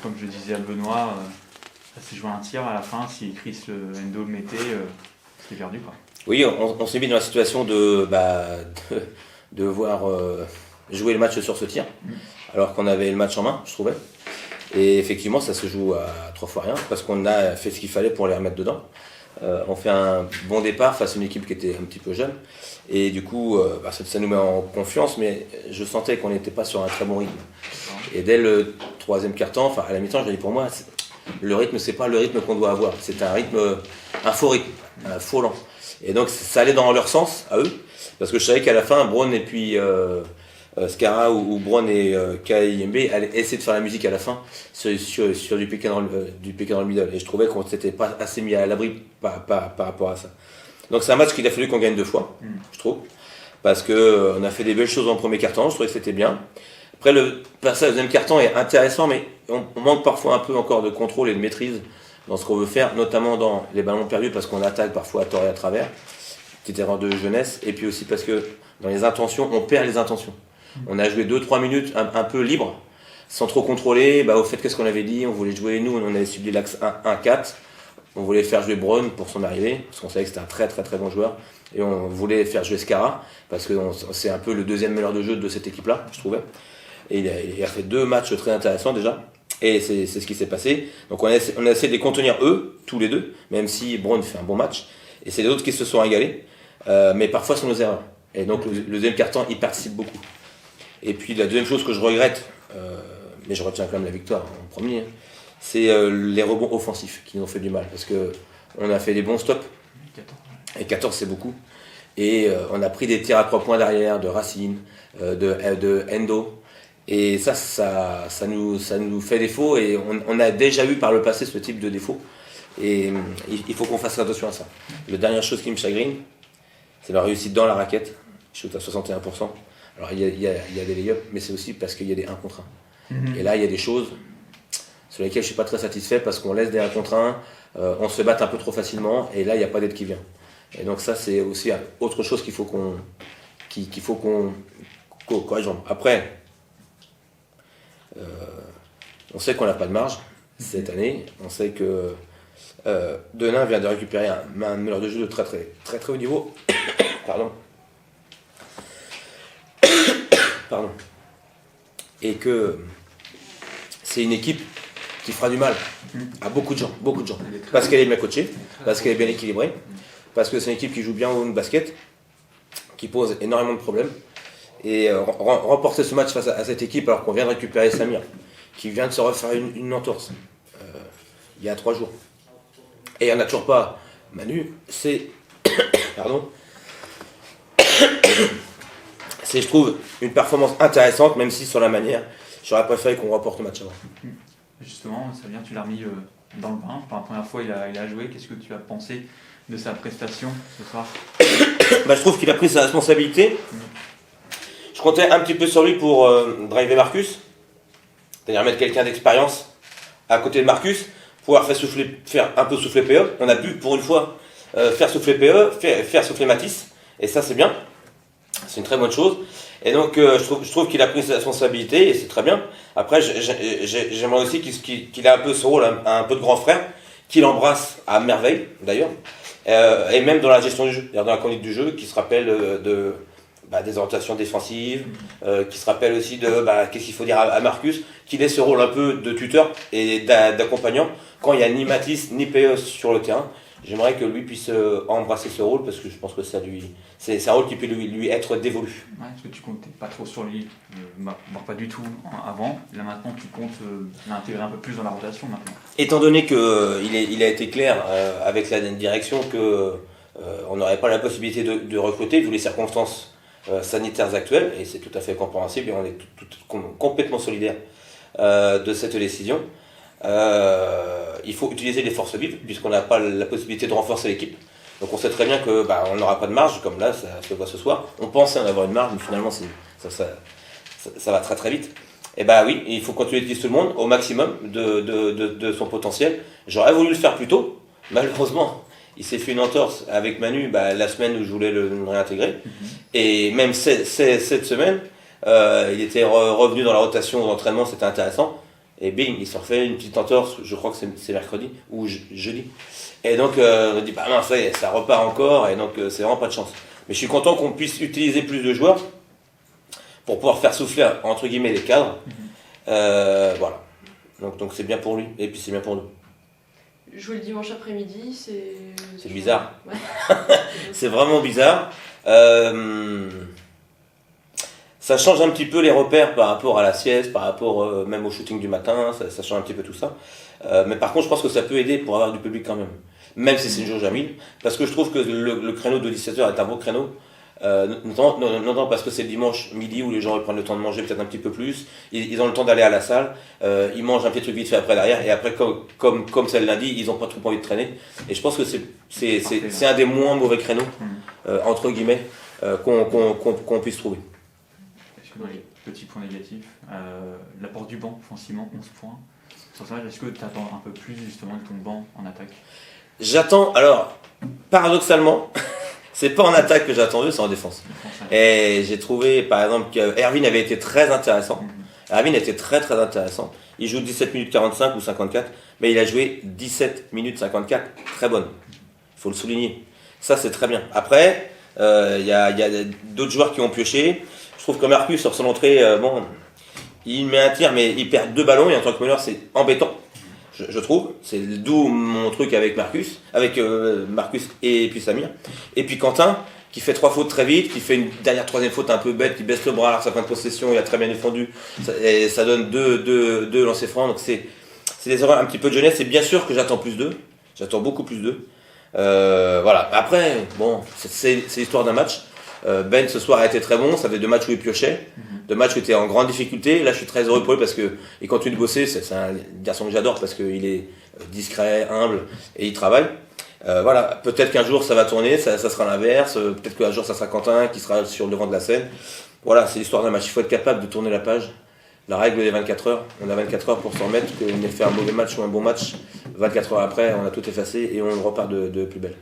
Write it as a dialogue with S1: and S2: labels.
S1: comme je disais à Benoît, ça s'est joué un tir à la fin. Si Chris Endo le mettait, c'était perdu, quoi.
S2: Oui, on s'est mis dans la situation de voir jouer le match sur ce tir, alors qu'on avait le match en main, je trouvais. Et effectivement, ça se joue à 3 fois rien, parce qu'on a fait ce qu'il fallait pour les remettre dedans. On fait un bon départ face à une équipe qui était un petit peu jeune. Et du coup, ça nous met en confiance, mais je sentais qu'on n'était pas sur un très bon rythme. Et dès le 3e quart-temps, à la mi-temps, je dis pour moi, le rythme, c'est pas le rythme qu'on doit avoir. C'est un faux rythme, un faux lent. Et donc, ça allait dans leur sens, à eux, parce que je savais qu'à la fin, Braun et puis Skara ou Braun et KIMB allaient essayer de faire la musique à la fin sur du pick and roll middle. Et je trouvais qu'on s'était pas assez mis à l'abri par rapport à ça. Donc c'est un match qu'il a fallu qu'on gagne 2 fois, je trouve, parce qu'on a fait des belles choses en premier quart-temps, je trouvais que c'était bien. Après, le passage au deuxième quart-temps est intéressant, mais on manque parfois un peu encore de contrôle et de maîtrise dans ce qu'on veut faire, notamment dans les ballons perdus, parce qu'on attaque parfois à tort et à travers, petite erreur de jeunesse, et puis aussi parce que dans les intentions, on perd les intentions. On a joué 2-3 minutes un peu libre, sans trop contrôler. Au fait, qu'est-ce qu'on avait dit? On voulait jouer, nous, on avait subi l'axe 1-4. On voulait faire jouer Braun pour son arrivée, parce qu'on savait que c'était un très très très bon joueur. Et on voulait faire jouer Skara, parce que c'est un peu le deuxième meneur de jeu de cette équipe-là, je trouvais. Et il a fait 2 matchs très intéressants déjà. Et c'est ce qui s'est passé. Donc on a essayé de les contenir eux, tous les deux, même si Braun fait un bon match. Et c'est les autres qui se sont régalés, mais parfois sur nos erreurs. Et donc le deuxième quart-temps, il participe beaucoup. Et puis la deuxième chose que je regrette, mais je retiens quand même la victoire en premier, c'est les rebonds offensifs qui nous ont fait du mal. Parce qu'on a fait des bons stops, et 14 c'est beaucoup. Et on a pris des tirs à 3 points derrière, de Racine, de Endo. Et ça nous fait défaut, et on a déjà eu par le passé ce type de défaut. Et il faut qu'on fasse attention à ça. La dernière chose qui me chagrine, c'est la réussite dans la raquette. Je shoot à 61%. Alors il y a des lay-ups, mais c'est aussi parce qu'il y a des 1 contre 1. Et là, il y a des choses sur lesquelles je ne suis pas très satisfait, parce qu'on laisse des 1 contre 1, on se bat un peu trop facilement, et là, il n'y a pas d'aide qui vient. Et donc ça, c'est aussi autre chose qu'il faut qu'on corrige. Après, on sait qu'on n'a pas de marge cette année. On sait que Denain vient de récupérer un meneur de jeu de très très très très haut niveau. Pardon. Et que c'est une équipe qui fera du mal à beaucoup de gens. Parce qu'elle est bien coachée, parce qu'elle est bien équilibrée, parce que c'est une équipe qui joue bien au basket, qui pose énormément de problèmes. Et remporter ce match face à cette équipe, alors qu'on vient de récupérer Samir, qui vient de se refaire une entorse il y a 3 jours, et on n'a toujours pas Manu, c'est c'est, je trouve, une performance intéressante, même si sur la manière, j'aurais préféré qu'on remporte le match avant.
S1: Justement, ça vient, tu l'as remis dans le bain. Pour la première fois, il a joué. Qu'est-ce que tu as pensé de sa prestation ce soir?
S2: Je trouve qu'il a pris sa responsabilité. Je comptais un petit peu sur lui pour driver Marcus, c'est-à-dire mettre quelqu'un d'expérience à côté de Marcus, pouvoir faire un peu souffler PE. On a pu, pour une fois, faire souffler PE, faire souffler Matisse, et ça c'est bien. C'est une très bonne chose. Et donc je trouve qu'il a pris sa responsabilité, et c'est très bien. Après, j'aimerais aussi qu'il ait un peu ce rôle, un peu de grand frère, qu'il embrasse à merveille d'ailleurs, et même dans la gestion du jeu, dans la conduite du jeu, qui se rappelle des orientations défensives, qui se rappelle aussi de qu'est-ce qu'il faut dire à Marcus, qu'il ait ce rôle un peu de tuteur et d'accompagnant quand il n'y a ni Matisse ni PE sur le terrain. J'aimerais que lui puisse embrasser ce rôle, parce que je pense que c'est un rôle qui peut lui être dévolu.
S1: Ouais, parce que tu comptais pas trop sur lui, pas du tout avant. Là maintenant, tu comptes l'intégrer un peu plus dans la rotation maintenant.
S2: Étant donné qu'il a été clair avec la direction qu'on n'aurait pas la possibilité de recruter vu les circonstances sanitaires actuelles, et c'est tout à fait compréhensible, et on est complètement solidaires de cette décision. Il faut utiliser les forces vives, puisqu'on n'a pas la possibilité de renforcer l'équipe. Donc on sait très bien qu'on n'aura pas de marge, comme là ça se voit ce soir. On pensait en avoir une marge, mais finalement ça va très très vite. Et oui, il faut continuer d'utiliser tout le monde au maximum de son potentiel. J'aurais voulu le faire plus tôt. Malheureusement, il s'est fait une entorse avec Manu la semaine où je voulais le réintégrer. Et même cette semaine, il était revenu dans la rotation d'entraînement, c'était intéressant. Et bing, il se refait une petite entorse, je crois que c'est mercredi ou jeudi. Et donc on dit, bah non, ça y est, ça repart encore, et donc c'est vraiment pas de chance. Mais je suis content qu'on puisse utiliser plus de joueurs pour pouvoir faire souffler, entre guillemets, les cadres. Voilà. Donc c'est bien pour lui, et puis c'est bien pour nous.
S3: Jouer le dimanche après-midi,
S2: C'est bizarre.
S3: Ouais.
S2: C'est vraiment bizarre. Ça change un petit peu les repères par rapport à la sieste, par rapport même au shooting du matin, ça change un petit peu tout ça. Mais par contre, je pense que ça peut aider pour avoir du public quand même si c'est une jauge à 1000, parce que je trouve que le créneau de 17h est un beau créneau. Notamment parce que c'est le dimanche midi où les gens prennent le temps de manger peut-être un petit peu plus, ils ont le temps d'aller à la salle, ils mangent un petit truc vite fait après derrière, et après comme c'est le lundi, ils n'ont pas trop envie de traîner, et je pense que c'est un des moins mauvais créneaux entre guillemets qu'on puisse trouver.
S1: Est-ce que dans les petits points négatifs, l'apport du banc offensivement 11 points, sur ça, est-ce que tu attends un peu plus justement de ton banc en attaque?
S2: J'attends, alors paradoxalement c'est pas en attaque que j'ai attendu, c'est en défense. Et j'ai trouvé, par exemple, que Erwin avait été très intéressant. Erwin était très très intéressant. Il joue 17 minutes 45 ou 54, mais il a joué 17 minutes 54, très bonne. Il faut le souligner. Ça, c'est très bien. Après, il y a d'autres joueurs qui ont pioché. Je trouve que Marcus, sur son entrée, bon, il met un tir, mais il perd 2 ballons, et en tant que meneur, c'est embêtant. Je trouve, c'est d'où mon truc avec Marcus et puis Samir. Et puis Quentin, qui fait 3 fautes très vite, qui fait une dernière troisième faute un peu bête, qui baisse le bras alors que sa fin de possession, il a très bien défendu, et ça donne deux lancers francs. Donc c'est des erreurs un petit peu de jeunesse, et bien sûr que j'attends plus d'eux, j'attends beaucoup plus d'eux. Voilà, après, bon, c'est l'histoire d'un match. Ben ce soir a été très bon, ça fait 2 matchs où il piochait, 2 matchs où il était en grande difficulté. Là je suis très heureux pour lui parce qu'il continue de bosser, c'est un garçon que j'adore parce qu'il est discret, humble et il travaille. Voilà, peut-être qu'un jour ça va tourner, ça sera l'inverse, peut-être qu'un jour ça sera Quentin qui sera sur le devant de la scène. Voilà, c'est l'histoire d'un match, il faut être capable de tourner la page. La règle des 24 heures, on a 24 heures pour s'en remettre, qu'on ait fait un mauvais match ou un bon match, 24 heures après on a tout effacé et on repart de plus belle.